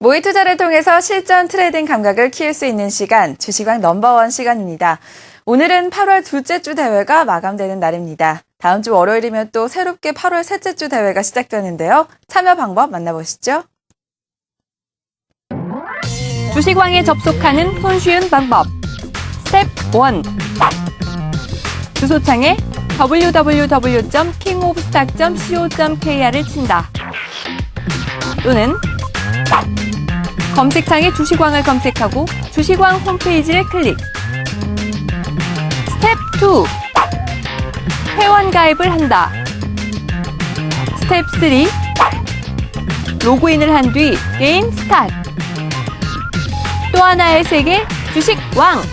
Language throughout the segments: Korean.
모의 투자를 통해서 실전 트레이딩 감각을 키울 수 있는 시간, 주식왕 넘버원 시간입니다. 오늘은 8월 둘째 주 대회가 마감되는 날입니다. 다음 주 월요일이면 또 새롭게 8월 셋째 주 대회가 시작되는데요. 참여 방법 만나보시죠. 주식왕에 접속하는 손쉬운 방법. 스텝 1. 주소창에 www.kingofstock.co.kr을 친다. 또는 검색창에 주식왕을 검색하고 주식왕 홈페이지를 클릭. 스텝 2. 회원 가입을 한다. 스텝 3. 로그인을 한 뒤 게임 스타트. 또 하나의 세계 주식왕.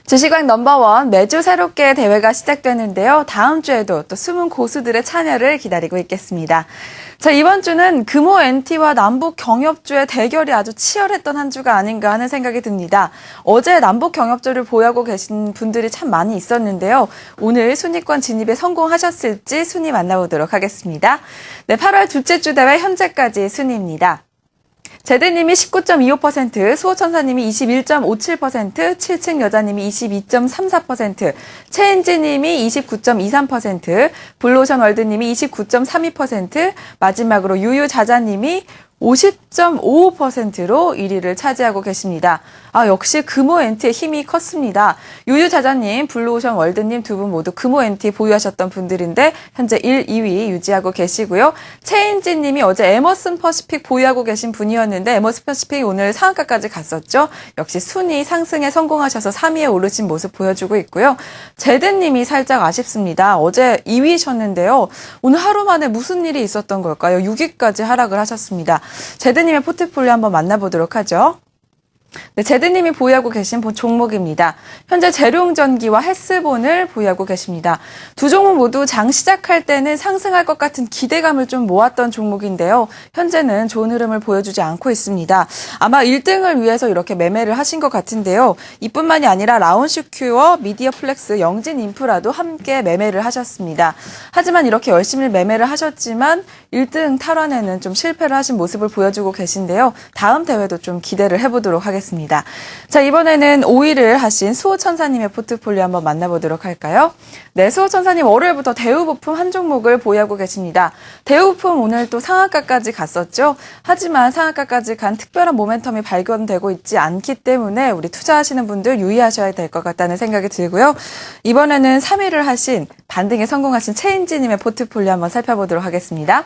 주식왕 넘버원 매주 새롭게 대회가 시작되는데요. 다음 주에도 또 숨은 고수들의 참여를 기다리고 있겠습니다. 자, 이번 주는 금호 NT와 남북 경협주의 대결이 아주 치열했던 한 주가 아닌가 하는 생각이 듭니다. 어제 남북 경협주를 보유하고 계신 분들이 참 많이 있었는데요. 오늘 순위권 진입에 성공하셨을지 순위 만나보도록 하겠습니다. 네, 8월 둘째 주 대회 현재까지 순위입니다. 제드님이 19.25%, 수호천사님이 21.57%, 7층 여자님이 22.34%, 최인지님이 29.23%, 블루오션 월드님이 29.32%, 마지막으로 유유자자님이 50.55%로 1위를 차지하고 계십니다. 역시 금호 NT의 힘이 컸습니다. 유유자자님, 블루오션 월드님 두 분 모두 금호 NT 보유하셨던 분들인데 현재 1, 2위 유지하고 계시고요. 최인지님이 어제 에머슨 퍼시픽 보유하고 계신 분이었는데 에머슨 퍼시픽이 오늘 상한가까지 갔었죠. 역시 순위 상승에 성공하셔서 3위에 오르신 모습 보여주고 있고요. 제드님이 살짝 아쉽습니다. 어제 2위셨는데요. 오늘 하루 만에 무슨 일이 있었던 걸까요? 6위까지 하락을 하셨습니다. 제드님의 포트폴리오 한번 만나보도록 하죠. 네, 제드님이 보유하고 계신 종목입니다. 현재 재룡전기와 헬스본을 보유하고 계십니다. 두 종목 모두 장 시작할 때는 상승할 것 같은 기대감을 좀 모았던 종목인데요. 현재는 좋은 흐름을 보여주지 않고 있습니다. 아마 1등을 위해서 이렇게 매매를 하신 것 같은데요. 이뿐만이 아니라 라운시큐어, 미디어플렉스, 영진인프라도 함께 매매를 하셨습니다. 하지만 이렇게 열심히 매매를 하셨지만 1등 탈환에는 좀 실패를 하신 모습을 보여주고 계신데요. 다음 대회도 좀 기대를 해보도록 하겠습니다. 자, 이번에는 5위를 하신 수호천사님의 포트폴리오 한번 만나보도록 할까요? 네, 수호천사님 월요일부터 대우부품 한 종목을 보유하고 계십니다. 대우부품 오늘 또 상한가까지 갔었죠. 하지만 상한가까지 간 특별한 모멘텀이 발견되고 있지 않기 때문에 우리 투자하시는 분들 유의하셔야 될 것 같다는 생각이 들고요. 이번에는 3위를 하신 반등에 성공하신 최인지님의 포트폴리오 한번 살펴보도록 하겠습니다.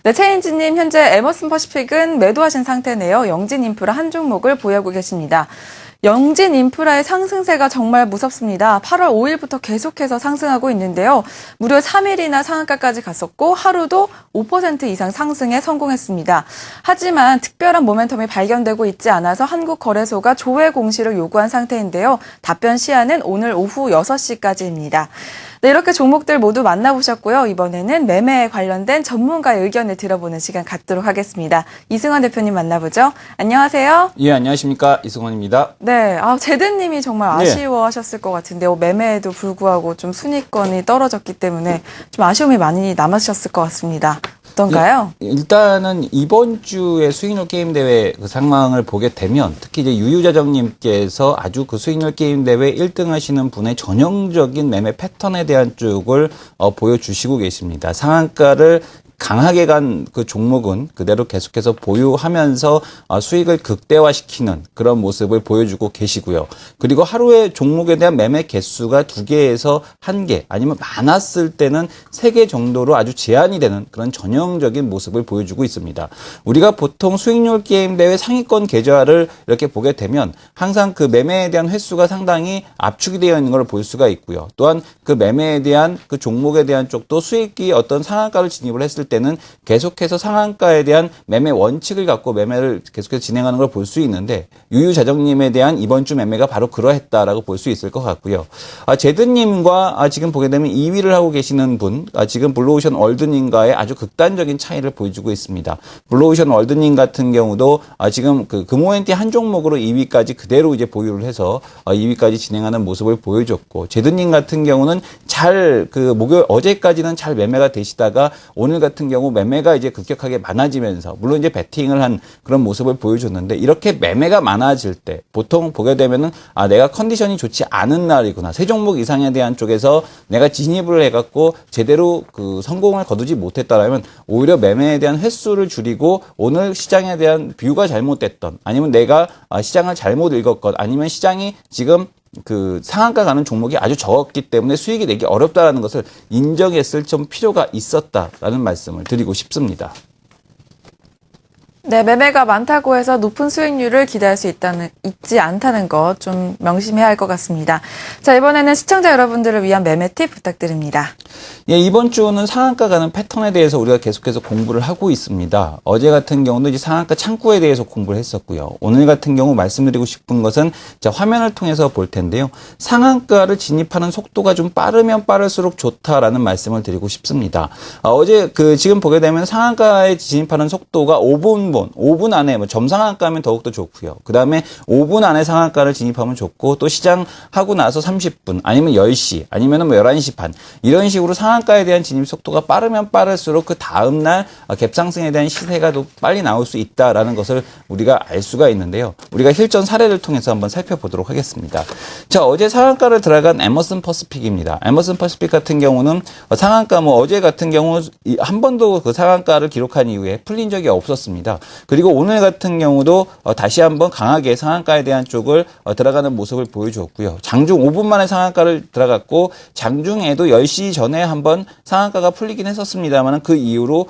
네, 최인지님 현재 에머슨 퍼시픽은 매도하신 상태네요. 영진인프라 한 종목을 보유하고 계십니다. 영진인프라의 상승세가 정말 무섭습니다. 8월 5일부터 계속해서 상승하고 있는데요. 무려 3일이나 상한가까지 갔었고 하루도 5% 이상 상승에 성공했습니다. 하지만 특별한 모멘텀이 발견되고 있지 않아서 한국거래소가 조회 공시를 요구한 상태인데요. 답변 시한은 오늘 오후 6시까지입니다. 네, 이렇게 종목들 모두 만나보셨고요. 이번에는 매매에 관련된 전문가의 의견을 들어보는 시간 갖도록 하겠습니다. 이승원 대표님 만나보죠. 안녕하세요. 예, 안녕하십니까. 이승원입니다. 네, 제드님이 정말 아쉬워하셨을 것 같은데요. 매매에도 불구하고 좀 순위권이 떨어졌기 때문에 좀 아쉬움이 많이 남으셨을 것 같습니다. 어떤가요? 일단은 이번 주에 수익률 게임 대회 그 상황을 보게 되면 특히 이제 유유자정님께서 아주 그 수익률 게임 대회 1등 하시는 분의 전형적인 매매 패턴에 대한 쪽을 보여주시고 계십니다. 상한가를 강하게 간 그 종목은 그대로 계속해서 보유하면서 수익을 극대화시키는 그런 모습을 보여주고 계시고요. 그리고 하루에 종목에 대한 매매 개수가 2개에서 1개 아니면 많았을 때는 3개 정도로 아주 제한이 되는 그런 전형적인 모습을 보여주고 있습니다. 우리가 보통 수익률 게임 대회 상위권 계좌를 이렇게 보게 되면 항상 그 매매에 대한 횟수가 상당히 압축이 되어 있는 걸 볼 수가 있고요. 또한 그 매매에 대한 그 종목에 대한 쪽도 수익이 어떤 상한가를 진입을 했을 때는 계속해서 상한가에 대한 매매 원칙을 갖고 매매를 계속해서 진행하는 걸 볼 수 있는데 유유자정님에 대한 이번 주 매매가 바로 그러했다라고 볼 수 있을 것 같고요. 제드님과 지금 보게 되면 2위를 하고 계시는 분, 지금 블루오션 월드님과의 아주 극단적인 차이를 보여주고 있습니다. 블루오션 월드님 같은 경우도 지금 그 금호엔티 한 종목으로 2위까지 그대로 이제 보유를 해서 2위까지 진행하는 모습을 보여줬고, 제드님 같은 경우는 잘 그 목요일 어제까지는 잘 매매가 되시다가 오늘 같은 같은 경우 매매가 이제 급격하게 많아지면서 물론 이제 배팅을 한 그런 모습을 보여줬는데 이렇게 매매가 많아질 때 보통 보게 되면은 내가 컨디션이 좋지 않은 날이구나. 세 종목 이상에 대한 쪽에서 내가 진입을 해갖고 제대로 그 성공을 거두지 못했다라면 오히려 매매에 대한 횟수를 줄이고 오늘 시장에 대한 뷰가 잘못됐던 아니면 내가 시장을 잘못 읽었건 아니면 시장이 지금 그 상한가 가는 종목이 아주 적었기 때문에 수익이 내기 어렵다라는 것을 인정했을 좀 필요가 있었다라는 말씀을 드리고 싶습니다. 네, 매매가 많다고 해서 높은 수익률을 기대할 수 있지 않다는 것 좀 명심해야 할 것 같습니다. 자, 이번에는 시청자 여러분들을 위한 매매 팁 부탁드립니다. 예, 이번 주는 상한가 가는 패턴에 대해서 우리가 계속해서 공부를 하고 있습니다. 어제 같은 경우도 이제 상한가 창구에 대해서 공부를 했었고요. 오늘 같은 경우 말씀드리고 싶은 것은 자, 화면을 통해서 볼 텐데요. 상한가를 진입하는 속도가 좀 빠르면 빠를수록 좋다라는 말씀을 드리고 싶습니다. 어제 지금 보게 되면 상한가에 진입하는 속도가 5분 안에 점상한가면 더욱더 좋고요. 그 다음에 5분 안에 상한가를 진입하면 좋고 또 시장하고 나서 30분 아니면 10시 아니면 11시 반 이런 식으로 상한가에 대한 진입 속도가 빠르면 빠를수록 그 다음날 갭상승에 대한 시세가 더 빨리 나올 수 있다라는 것을 우리가 알 수가 있는데요. 우리가 실전 사례를 통해서 한번 살펴보도록 하겠습니다. 자, 어제 상한가를 들어간 에머슨 퍼시픽입니다. 에머슨 퍼시픽 같은 경우는 상한가 어제 같은 경우 한 번도 그 상한가를 기록한 이후에 풀린 적이 없었습니다. 그리고 오늘 같은 경우도 다시 한번 강하게 상한가에 대한 쪽을 들어가는 모습을 보여주었고요. 장중 5분 만에 상한가를 들어갔고 장중에도 10시 전에 한번 상한가가 풀리긴 했었습니다만 그 이후로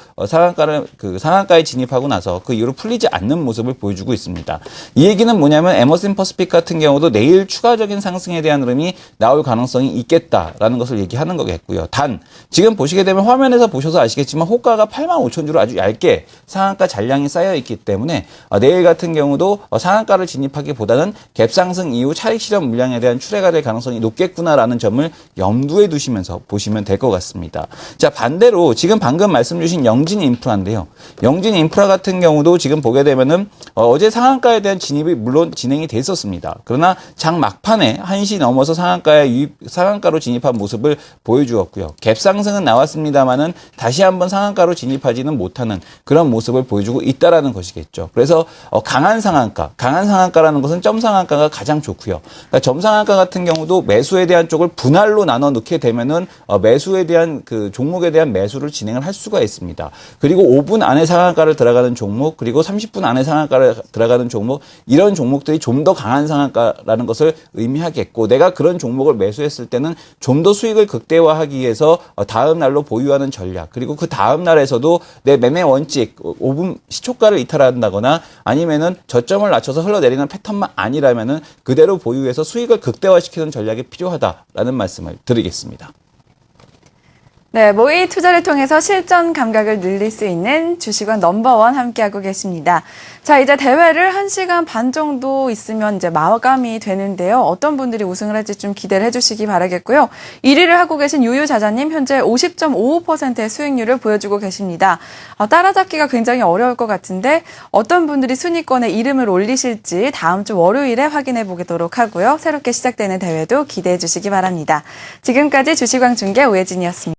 상한가에 진입하고 나서 그 이후로 풀리지 않는 모습을 보여주고 있습니다. 이 얘기는 뭐냐면 에머슨 퍼시픽 같은 경우도 내일 추가적인 상승에 대한 흐름이 나올 가능성이 있겠다라는 것을 얘기하는 거겠고요. 단 지금 보시게 되면 화면에서 보셔서 아시겠지만 호가가 85,000주로 아주 얇게 상한가 잔량이 쌓여 있기 때문에 내일 같은 경우도 상한가를 진입하기보다는 갭상승 이후 차익 실현 물량에 대한 출회가 될 가능성이 높겠구나라는 점을 염두에 두시면서 보시면 될 것 같습니다. 자, 반대로 지금 방금 말씀 주신 영진인프라인데요. 영진인프라 같은 경우도 지금 보게 되면은 어제 상한가에 대한 진입이 물론 진행이 돼 있었습니다. 그러나 장 막판에 1시 넘어서 상한가로 진입한 모습을 보여주었고요. 갭상승은 나왔습니다만은 다시 한번 상한가로 진입하지는 못하는 그런 모습을 보여주고 있다라는 것이겠죠. 그래서 강한 상한가라는 것은 점 상한가가 가장 좋고요. 그러니까 점 상한가 같은 경우도 매수에 대한 쪽을 분할로 나눠 넣게 되면은 매수에 대한 그 종목에 대한 매수를 진행을 할 수가 있습니다. 그리고 5분 안에 상한가를 들어가는 종목, 그리고 30분 안에 상한가를 들어가는 종목, 이런 종목들이 좀 더 강한 상한가라는 것을 의미하겠고, 내가 그런 종목을 매수했을 때는 좀 더 수익을 극대화하기 위해서 다음 날로 보유하는 전략, 그리고 그 다음 날에서도 내 매매 원칙, 5분 시초가를 이탈한다거나 아니면은 저점을 낮춰서 흘러내리는 패턴만 아니라면은 그대로 보유해서 수익을 극대화시키는 전략이 필요하다라는 말씀을 드리겠습니다. 네, 모의 투자를 통해서 실전 감각을 늘릴 수 있는 주식원 넘버원 함께하고 계십니다. 자, 이제 대회를 1시간 반 정도 있으면 이제 마감이 되는데요. 어떤 분들이 우승을 할지 좀 기대를 해주시기 바라겠고요. 1위를 하고 계신 유유자자님 현재 50.55%의 수익률을 보여주고 계십니다. 따라잡기가 굉장히 어려울 것 같은데 어떤 분들이 순위권에 이름을 올리실지 다음 주 월요일에 확인해 보도록 하고요. 새롭게 시작되는 대회도 기대해 주시기 바랍니다. 지금까지 주식왕 중계 오혜진이었습니다.